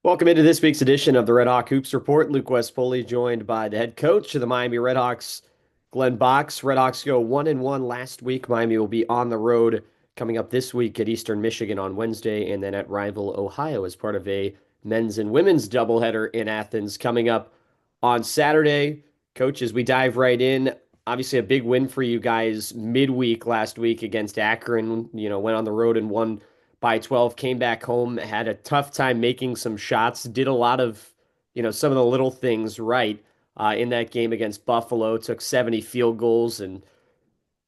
Welcome into this week's edition of the RedHawk Hoops Report. Luke West Poley joined by the head coach of the Miami RedHawks, Glenn Box. RedHawks go 1-1 last week. Miami will be on the road coming up this week at Eastern Michigan on Wednesday and then at rival Ohio as part of a men's and women's doubleheader in Athens coming up on Saturday. Coach, as we dive right in, obviously a big win for you guys midweek last week against Akron. Went on the road and won by 12, came back home, had a tough time making some shots, did a lot of, some of the little things right in that game against Buffalo, took 70 field goals and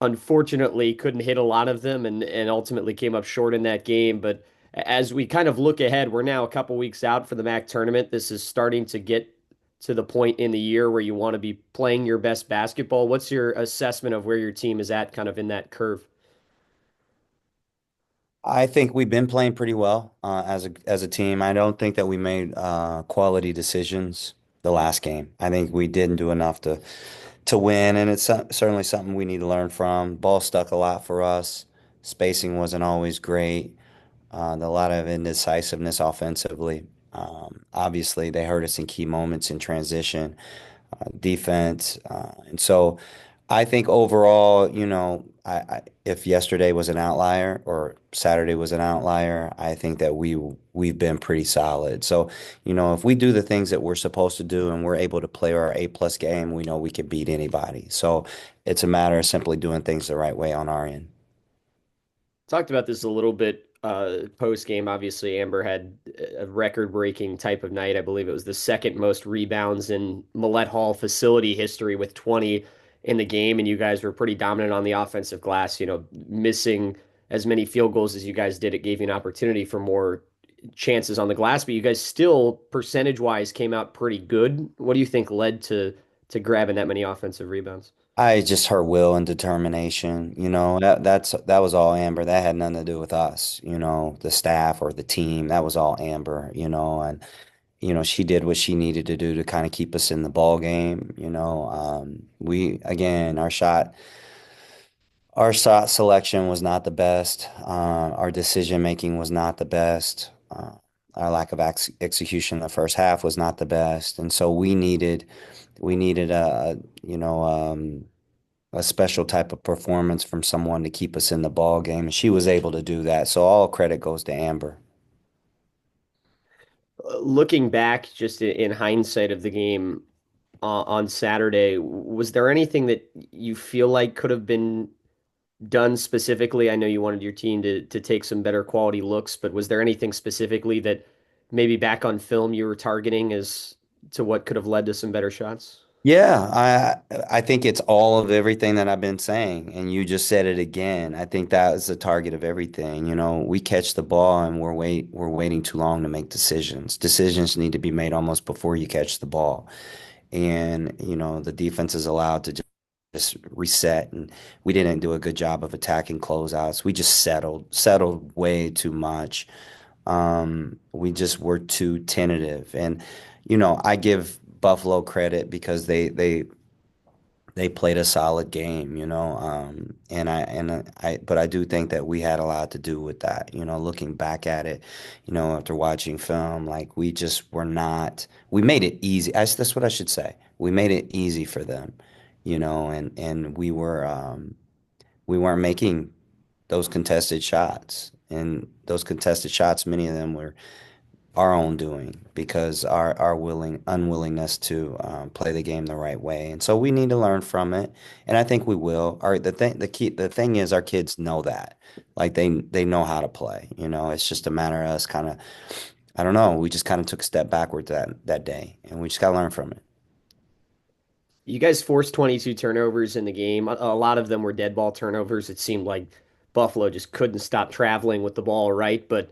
unfortunately couldn't hit a lot of them and ultimately came up short in that game. But as we kind of look ahead, we're now a couple weeks out for the MAC tournament. This is starting to get to the point in the year where you want to be playing your best basketball. What's your assessment of where your team is at kind of in that curve? I think we've been playing pretty well as a team. I don't think that we made quality decisions the last game. I think we didn't do enough to win, and it's certainly something we need to learn from. Ball stuck a lot for us. Spacing wasn't always great. A lot of indecisiveness offensively. Obviously, they hurt us in key moments in transition, defense, and so. I think overall, if yesterday was an outlier or Saturday was an outlier, I think that we've been pretty solid. So, if we do the things that we're supposed to do and we're able to play our A+ game, we know we can beat anybody. So it's a matter of simply doing things the right way on our end. Talked about this a little bit post game. Obviously, Amber had a record-breaking type of night. I believe it was the second most rebounds in Millett Hall facility history with 20 in the game, and you guys were pretty dominant on the offensive glass. Missing as many field goals as you guys did, it gave you an opportunity for more chances on the glass, but you guys still percentage-wise came out pretty good. What do you think led to grabbing that many offensive rebounds? I just her will and determination, that was all Amber. That had nothing to do with us, the staff or the team. That was all Amber, and she did what she needed to do to kind of keep us in the ball game. We again, our shot selection was not the best. Our decision making was not the best. Our lack of execution in the first half was not the best, and so we needed a special type of performance from someone to keep us in the ball game, and she was able to do that. So all credit goes to Amber. Looking back, just in hindsight of the game on Saturday, was there anything that you feel like could have been done specifically? I know you wanted your team to take some better quality looks, but was there anything specifically that maybe back on film you were targeting as to what could have led to some better shots? Yeah, I think it's all of everything that I've been saying, and you just said it again. I think that is the target of everything. We catch the ball and we're waiting too long to make decisions. Decisions need to be made almost before you catch the ball. And, the defense is allowed to just reset, and we didn't do a good job of attacking closeouts. We just settled way too much. We just were too tentative. And, I give Buffalo credit because they played a solid game, but I do think that we had a lot to do with that, looking back at it, after watching film, like we just were not, we made it easy. That's what I should say. We made it easy for them, and we weren't making those contested shots, and those contested shots, many of them were our own doing because our unwillingness to play the game the right way, and so we need to learn from it, and I think we will. The thing is, our kids know that, like they know how to play. It's just a matter of us kind of, I don't know, we just kind of took a step backwards that day, and we just got to learn from it. You guys forced 22 turnovers in the game. A lot of them were dead ball turnovers. It seemed like Buffalo just couldn't stop traveling with the ball, right? But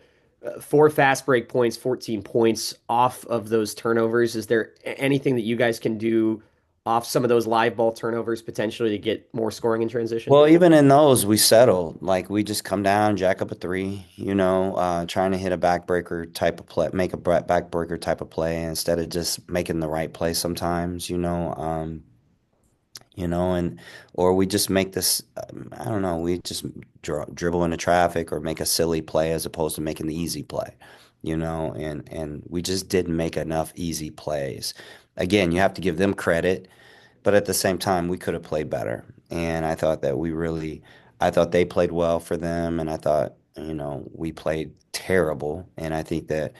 four fast break points, 14 points off of those turnovers. Is there anything that you guys can do off some of those live ball turnovers potentially to get more scoring in transition? Well, even in those, we settled. Like we just come down, jack up a three, trying to hit a backbreaker type of play, make a backbreaker type of play instead of just making the right play sometimes. and or we just make this, I don't know, we just dribble into traffic or make a silly play as opposed to making the easy play, and we just didn't make enough easy plays. Again, you have to give them credit, but at the same time, we could have played better. And I thought they played well for them, and I thought, we played terrible. And I think that,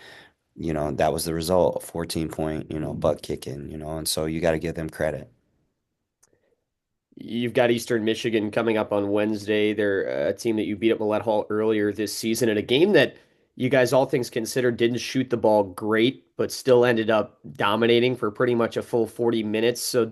that was the result, 14 point, butt kicking, and so you got to give them credit. You've got Eastern Michigan coming up on Wednesday. They're a team that you beat at Millett Hall earlier this season in a game that you guys, all things considered, didn't shoot the ball great, but still ended up dominating for pretty much a full 40 minutes. So,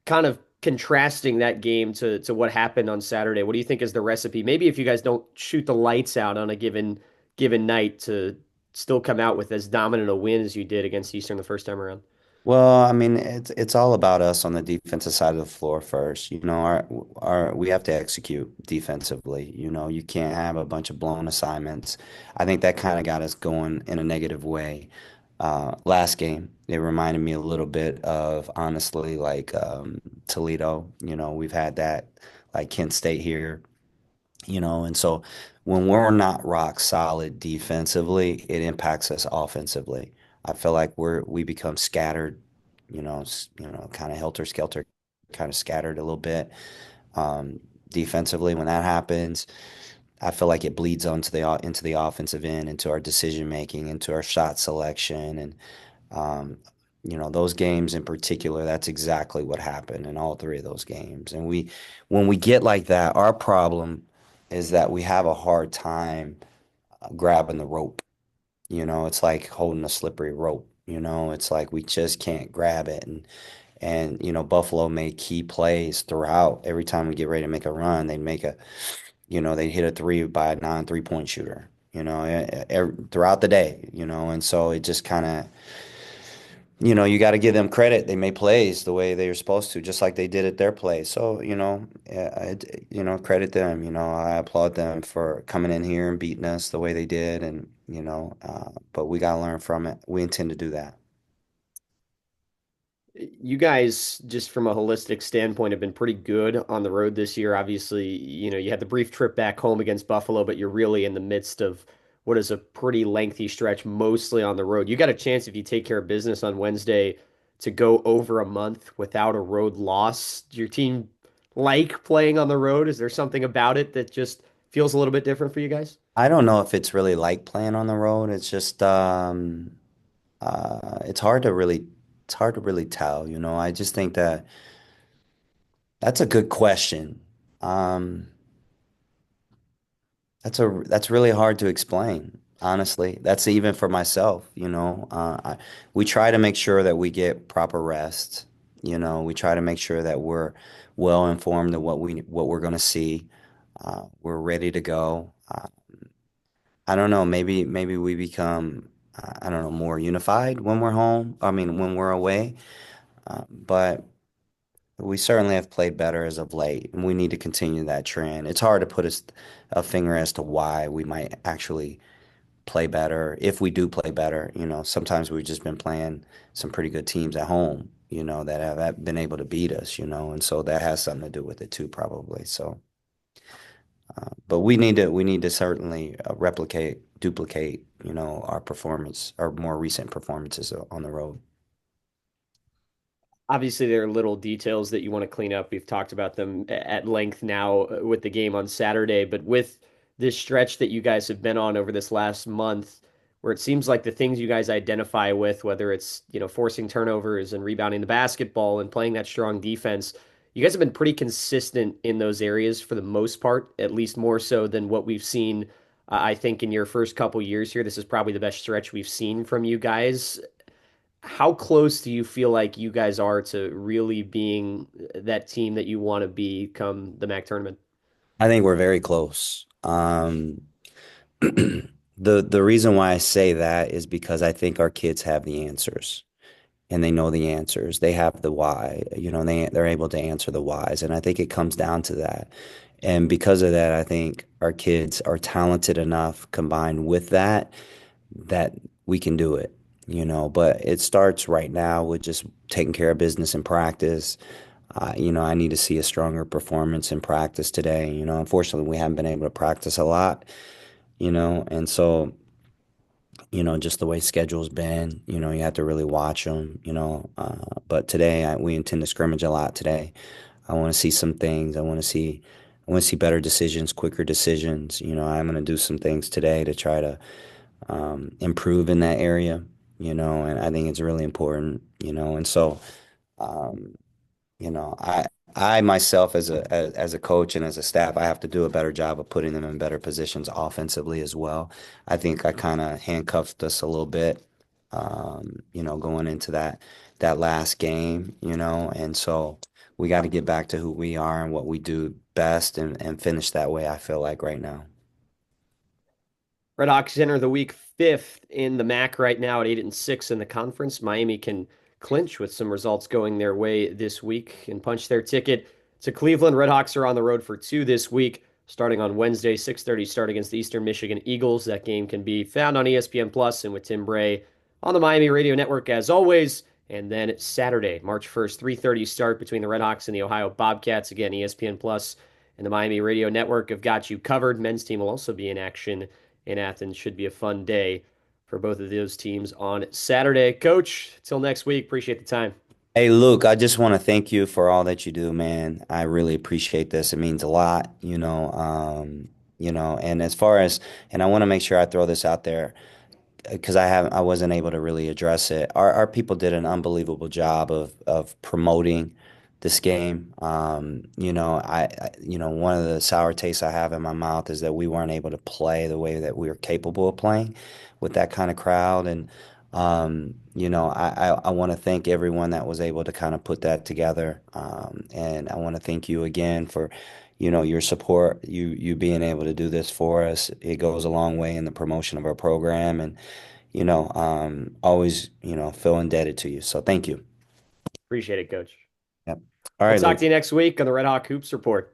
kind of contrasting that game to what happened on Saturday. What do you think is the recipe? Maybe if you guys don't shoot the lights out on a given night to still come out with as dominant a win as you did against Eastern the first time around. Well, I mean, it's all about us on the defensive side of the floor first. Our we have to execute defensively. You can't have a bunch of blown assignments. I think that kind of got us going in a negative way. Last game, it reminded me a little bit of, honestly, like Toledo. We've had that, like Kent State here. And so when we're not rock solid defensively, it impacts us offensively. I feel like we become scattered, kind of helter skelter, kind of scattered a little bit defensively. When that happens, I feel like it bleeds onto into the offensive end, into our decision making, into our shot selection, and um, those games in particular. That's exactly what happened in all three of those games. And when we get like that, our problem is that we have a hard time grabbing the rope. It's like holding a slippery rope. It's like we just can't grab it. And Buffalo made key plays throughout. Every time we get ready to make a run, they hit a three by a non-3-point shooter, throughout the day, and so it just kind of, you got to give them credit. They made plays the way they were supposed to, just like they did at their play. So, credit them. I applaud them for coming in here and beating us the way they did. And, but we got to learn from it. We intend to do that. You guys, just from a holistic standpoint, have been pretty good on the road this year. Obviously, you had the brief trip back home against Buffalo, but you're really in the midst of what is a pretty lengthy stretch, mostly on the road. You got a chance if you take care of business on Wednesday to go over a month without a road loss. Do your team like playing on the road? Is there something about it that just feels a little bit different for you guys? I don't know if it's really like playing on the road. It's just, it's it's hard to really tell. I just think that that's a good question. Um, that's really hard to explain, honestly. That's even for myself, we try to make sure that we get proper rest. We try to make sure that we're well informed of what we're going to see. We're ready to go. I don't know, maybe we become I don't know, more unified when we're home. I mean, when we're away. But we certainly have played better as of late, and we need to continue that trend. It's hard to put a finger as to why we might actually play better if we do play better. Sometimes we've just been playing some pretty good teams at home, that have been able to beat us, and so that has something to do with it too, probably. So, but we need to certainly duplicate, our performance, our more recent performances on the road. Obviously, there are little details that you want to clean up. We've talked about them at length now with the game on Saturday, but with this stretch that you guys have been on over this last month, where it seems like the things you guys identify with, whether it's, forcing turnovers and rebounding the basketball and playing that strong defense, you guys have been pretty consistent in those areas for the most part, at least more so than what we've seen. I think in your first couple years here, this is probably the best stretch we've seen from you guys. How close do you feel like you guys are to really being that team that you want to be come the MAC tournament? I think we're very close. The reason why I say that is because I think our kids have the answers, and they know the answers. They have the why, they're able to answer the whys, and I think it comes down to that. And because of that, I think our kids are talented enough combined with that we can do it. But it starts right now with just taking care of business in practice, I need to see a stronger performance in practice today. Unfortunately, we haven't been able to practice a lot, and so, just the way schedule's been, you have to really watch them, but today we intend to scrimmage a lot today. I want to see some things. I want to see better decisions, quicker decisions. I'm going to do some things today to try to improve in that area, and I think it's really important, and so, um, I myself as a coach and as a staff, I have to do a better job of putting them in better positions offensively as well. I think I kind of handcuffed us a little bit, going into that last game, and so we got to get back to who we are and what we do best and finish that way, I feel like right now. RedHawks enter the week fifth in the MAC right now at 8-6 in the conference. Miami can clinch with some results going their way this week and punch their ticket to Cleveland. RedHawks are on the road for two this week, starting on Wednesday, 6:30 start against the Eastern Michigan Eagles. That game can be found on ESPN Plus and with Tim Bray on the Miami Radio Network as always. And then it's Saturday, March 1st, 3:30 start between the RedHawks and the Ohio Bobcats. Again, ESPN Plus and the Miami Radio Network have got you covered. Men's team will also be in action in Athens. Should be a fun day for both of those teams on Saturday. Coach, till next week, appreciate the time. Hey, Luke, I just want to thank you for all that you do, man. I really appreciate this. It means a lot, and as far as, and I want to make sure I throw this out there because I wasn't able to really address it. Our people did an unbelievable job of promoting this game. One of the sour tastes I have in my mouth is that we weren't able to play the way that we were capable of playing with that kind of crowd. And I want to thank everyone that was able to kind of put that together. And I want to thank you again for, your support, you being able to do this for us. It goes a long way in the promotion of our program, and always, feel indebted to you. So thank you. Appreciate it, Coach. Yep. All We'll right, talk Luke. to you next week on the Red Hawk Hoops Report.